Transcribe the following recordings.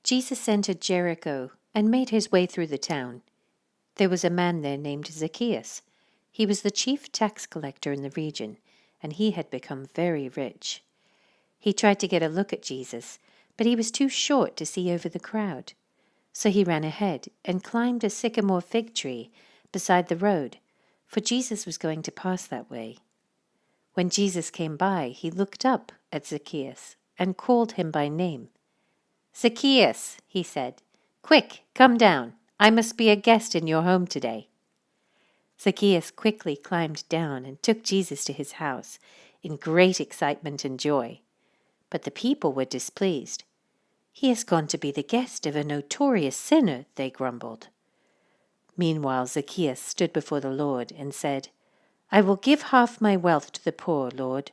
Jesus entered Jericho and made his way through the town. There was a man there named Zacchaeus. He was the chief tax collector in the region, and he had become very rich. He tried to get a look at Jesus, but he was too short to see over the crowd. So he ran ahead and climbed a sycamore fig tree beside the road, for Jesus was going to pass that way. When Jesus came by, he looked up at Zacchaeus and called him by name. "Zacchaeus," he said, "quick, come down. I must be a guest in your home today." Zacchaeus quickly climbed down and took Jesus to his house in great excitement and joy. But the people were displeased. "He has gone to be the guest of a notorious sinner," they grumbled. Meanwhile Zacchaeus stood before the Lord and said, "I will give half my wealth to the poor, Lord,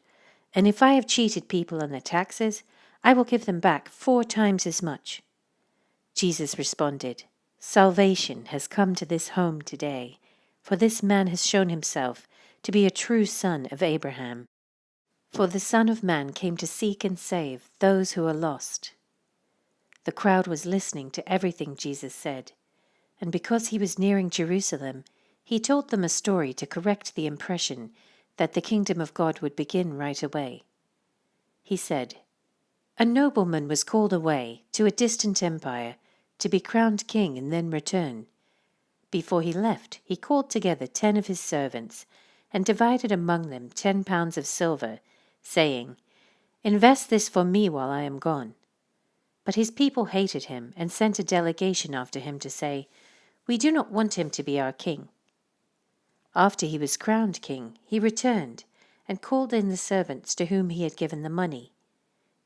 and if I have cheated people on their taxes, I will give them back 4 times as much." Jesus responded, "Salvation has come to this home today, for this man has shown himself to be a true son of Abraham. For the Son of Man came to seek and save those who are lost." The crowd was listening to everything Jesus said, and because he was nearing Jerusalem, he told them a story to correct the impression that the kingdom of God would begin right away. He said, "A nobleman was called away to a distant empire to be crowned king and then return. Before he left, he called together 10 of his servants and divided among them 10 pounds of silver, saying, 'Invest this for me while I am gone.' But his people hated him and sent a delegation after him to say, 'We do not want him to be our king.' After he was crowned king, he returned and called in the servants to whom he had given the money.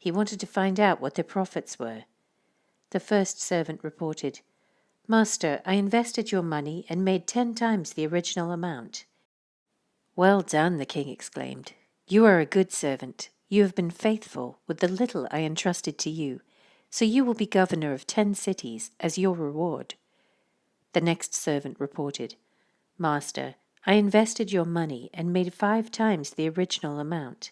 He wanted to find out what their profits were. The first servant reported, 'Master, I invested your money and made 10 times the original amount.' 'Well done,' the king exclaimed. 'You are a good servant. You have been faithful with the little I entrusted to you, so you will be governor of 10 cities as your reward.' The next servant reported, 'Master, I invested your money and made 5 times the original amount.'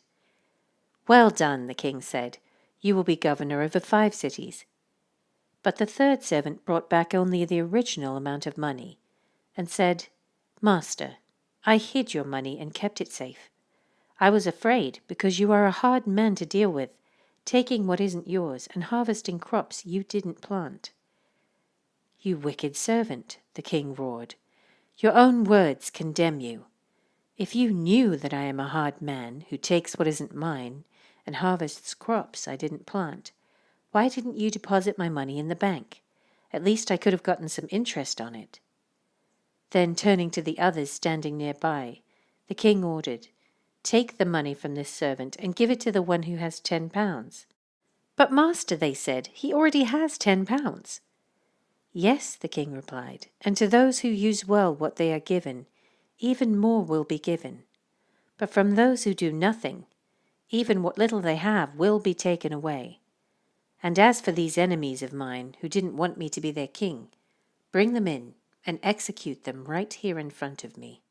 'Well done,' the king said. 'You will be governor over 5 cities.' But the third servant brought back only the original amount of money and said, 'Master, I hid your money and kept it safe. I was afraid because you are a hard man to deal with, taking what isn't yours and harvesting crops you didn't plant.' 'You wicked servant,' the king roared. 'Your own words condemn you. If you knew that I am a hard man who takes what isn't mine and harvests crops I didn't plant, why didn't you deposit my money in the bank? At least I could have gotten some interest on it.' Then, turning to the others standing nearby, the king ordered, 'Take the money from this servant and give it to the one who has 10 pounds. "But master,' they said, 'he already has 10 pounds. "'Yes,' the king replied, 'and to those who use well what they are given, even more will be given. But from those who do nothing, even what little they have will be taken away. And as for these enemies of mine who didn't want me to be their king, bring them in and execute them right here in front of me.'"